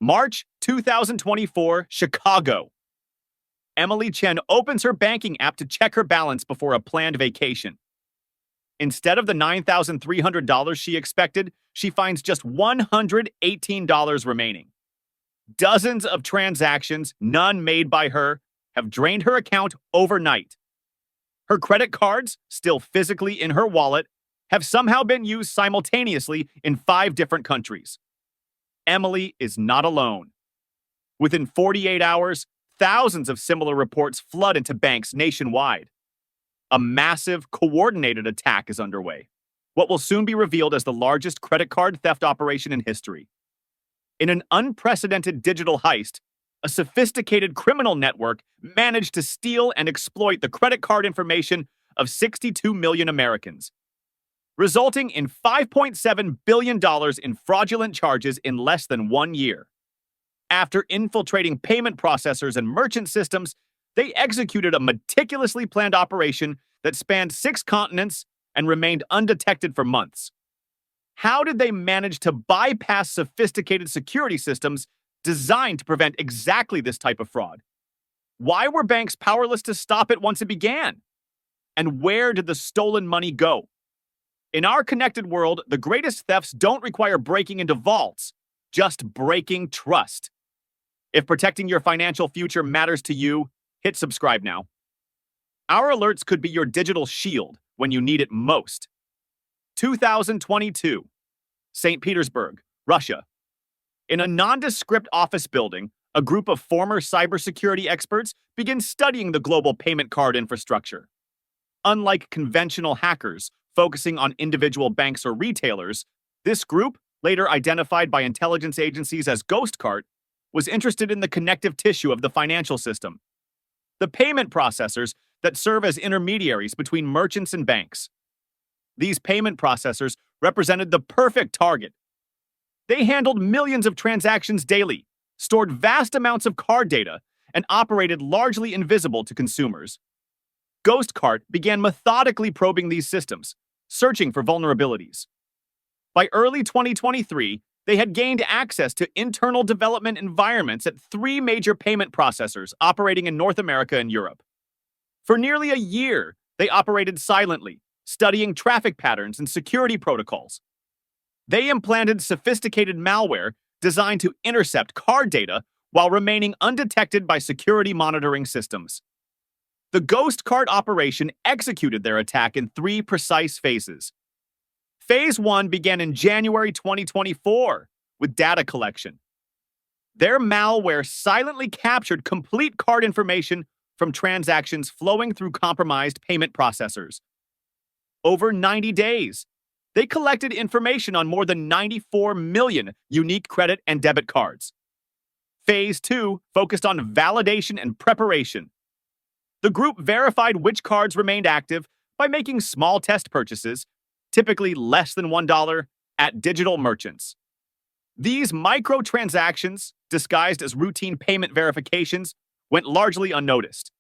March 2024, Chicago. Emily Chen opens her banking app to check her balance before a planned vacation. Instead of the $9,300 she expected, she finds just $118 remaining. Dozens of transactions, none made by her, have drained her account overnight. Her credit cards, still physically in her wallet, have somehow been used simultaneously in 5 different countries. Emily is not alone. Within 48 hours, thousands of similar reports flood into banks nationwide. A massive, coordinated attack is underway, what will soon be revealed as the largest credit card theft operation in history. In an unprecedented digital heist, a sophisticated criminal network managed to steal and exploit the credit card information of 62 million Americans, resulting in $5.7 billion in fraudulent charges in less than 1 year. After infiltrating payment processors and merchant systems, they executed a meticulously planned operation that spanned 6 continents and remained undetected for months. How did they manage to bypass sophisticated security systems designed to prevent exactly this type of fraud? Why were banks powerless to stop it once it began? And where did the stolen money go? In our connected world, the greatest thefts don't require breaking into vaults, just breaking trust. If protecting your financial future matters to you, hit subscribe now. Our alerts could be your digital shield when you need it most. 2022, St. Petersburg, Russia. In a nondescript office building, a group of former cybersecurity experts begin studying the global payment card infrastructure. Unlike conventional hackers focusing on individual banks or retailers, this group, later identified by intelligence agencies as GhostCart, was interested in the connective tissue of the financial system, the payment processors that serve as intermediaries between merchants and banks. These payment processors represented the perfect target. They handled millions of transactions daily, stored vast amounts of card data, and operated largely invisible to consumers. GhostCart began methodically probing these systems, searching for vulnerabilities. By early 2023, they had gained access to internal development environments at 3 major payment processors operating in North America and Europe. For nearly a year, they operated silently, studying traffic patterns and security protocols. They implanted sophisticated malware designed to intercept card data while remaining undetected by security monitoring systems. The GhostCart operation executed their attack in 3 precise phases. Phase 1 began in January 2024 with data collection. Their malware silently captured complete card information from transactions flowing through compromised payment processors. Over 90 days, they collected information on more than 94 million unique credit and debit cards. Phase 2 focused on validation and preparation. The group verified which cards remained active by making small test purchases, typically less than $1, at digital merchants. These microtransactions, disguised as routine payment verifications, went largely unnoticed.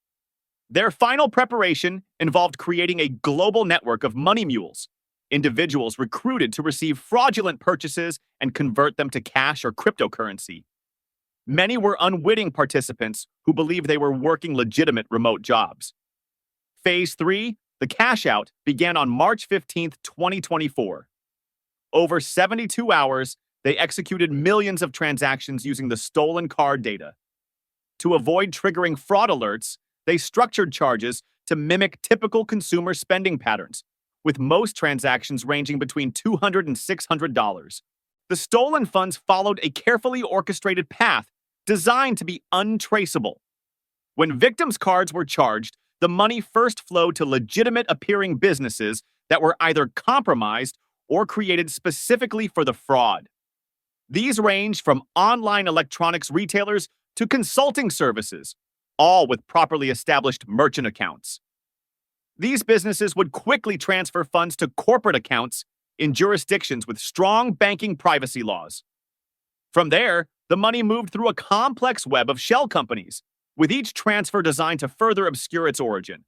Their final preparation involved creating a global network of money mules, individuals recruited to receive fraudulent purchases and convert them to cash or cryptocurrency. Many were unwitting participants who believed they were working legitimate remote jobs. Phase 3, the cash out, began on March 15, 2024. Over 72 hours, they executed millions of transactions using the stolen card data. To avoid triggering fraud alerts, they structured charges to mimic typical consumer spending patterns, with most transactions ranging between $200 and $600. The stolen funds followed a carefully orchestrated path designed to be untraceable. When victims' cards were charged, the money first flowed to legitimate-appearing businesses that were either compromised or created specifically for the fraud. These range from online electronics retailers to consulting services, all with properly established merchant accounts. These businesses would quickly transfer funds to corporate accounts in jurisdictions with strong banking privacy laws. From there, the money moved through a complex web of shell companies, with each transfer designed to further obscure its origin.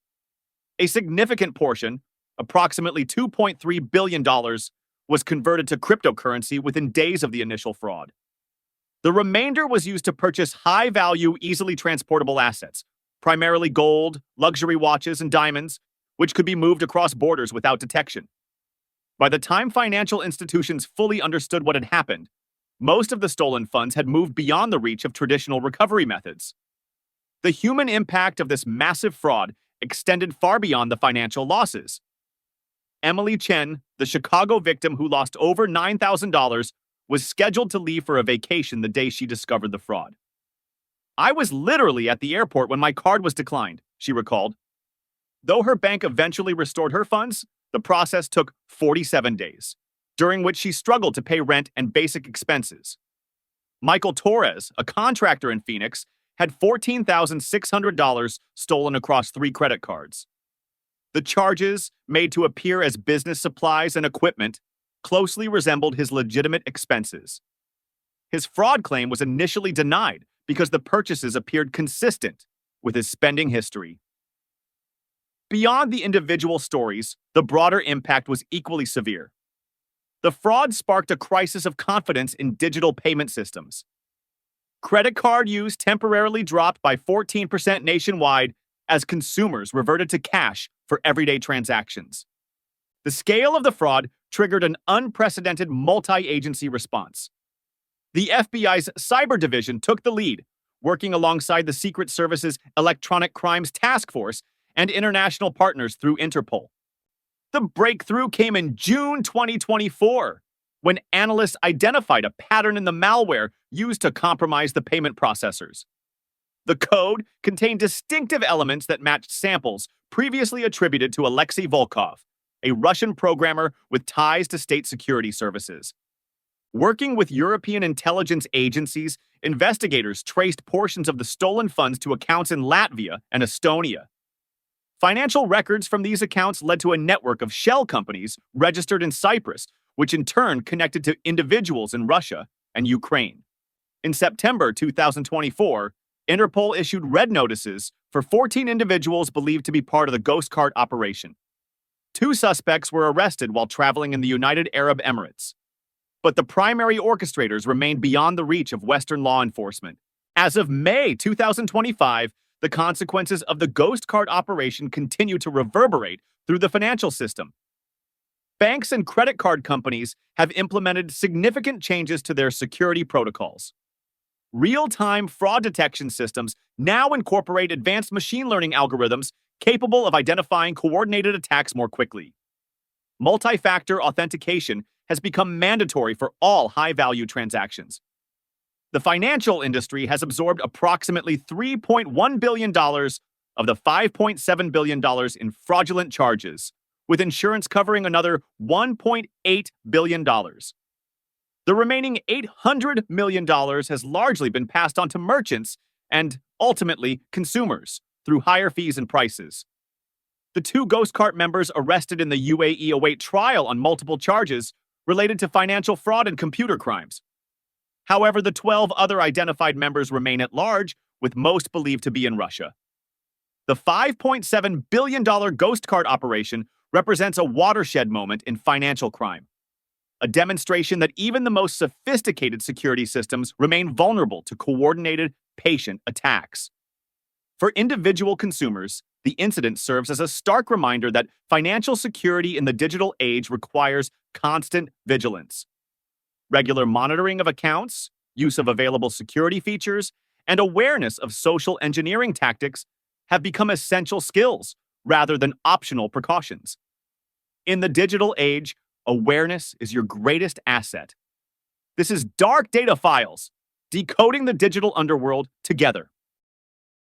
A significant portion, approximately $2.3 billion, was converted to cryptocurrency within days of the initial fraud. The remainder was used to purchase high-value, easily transportable assets, primarily gold, luxury watches, and diamonds, which could be moved across borders without detection. By the time financial institutions fully understood what had happened, most of the stolen funds had moved beyond the reach of traditional recovery methods. The human impact of this massive fraud extended far beyond the financial losses. Emily Chen, the Chicago victim who lost over $9,000, was scheduled to leave for a vacation the day she discovered the fraud. "I was literally at the airport when my card was declined," she recalled. Though her bank eventually restored her funds, the process took 47 days, during which she struggled to pay rent and basic expenses. Michael Torres, a contractor in Phoenix, had $14,600 stolen across 3 credit cards. The charges, made to appear as business supplies and equipment, closely resembled his legitimate expenses. His fraud claim was initially denied because the purchases appeared consistent with his spending history. Beyond the individual stories, the broader impact was equally severe. The fraud sparked a crisis of confidence in digital payment systems. Credit card use temporarily dropped by 14% nationwide as consumers reverted to cash for everyday transactions. The scale of the fraud triggered an unprecedented multi-agency response. The FBI's Cyber Division took the lead, working alongside the Secret Service's Electronic Crimes Task Force and international partners through Interpol. The breakthrough came in June 2024, when analysts identified a pattern in the malware used to compromise the payment processors. The code contained distinctive elements that matched samples previously attributed to Alexei Volkov, a Russian programmer with ties to state security services. Working with European intelligence agencies, investigators traced portions of the stolen funds to accounts in Latvia and Estonia. Financial records from these accounts led to a network of shell companies registered in Cyprus, which in turn connected to individuals in Russia and Ukraine. In September 2024, Interpol issued red notices for 14 individuals believed to be part of the GhostCart operation. 2 suspects were arrested while traveling in the United Arab Emirates. But the primary orchestrators remained beyond the reach of Western law enforcement. As of May 2025, the consequences of the GhostCart operation continue to reverberate through the financial system. Banks and credit card companies have implemented significant changes to their security protocols. Real-time fraud detection systems now incorporate advanced machine learning algorithms capable of identifying coordinated attacks more quickly. Multi-factor authentication has become mandatory for all high-value transactions. The financial industry has absorbed approximately $3.1 billion of the $5.7 billion in fraudulent charges, with insurance covering another $1.8 billion. The remaining $800 million has largely been passed on to merchants and, ultimately, consumers through higher fees and prices. The 2 GhostCart members arrested in the UAE await trial on multiple charges related to financial fraud and computer crimes. However, the 12 other identified members remain at large, with most believed to be in Russia. The $5.7 billion GhostCart operation represents a watershed moment in financial crime, a demonstration that even the most sophisticated security systems remain vulnerable to coordinated, patient attacks. For individual consumers, the incident serves as a stark reminder that financial security in the digital age requires constant vigilance. Regular monitoring of accounts, use of available security features, and awareness of social engineering tactics have become essential skills rather than optional precautions. In the digital age, awareness is your greatest asset. This is Dark Data Files, decoding the digital underworld together.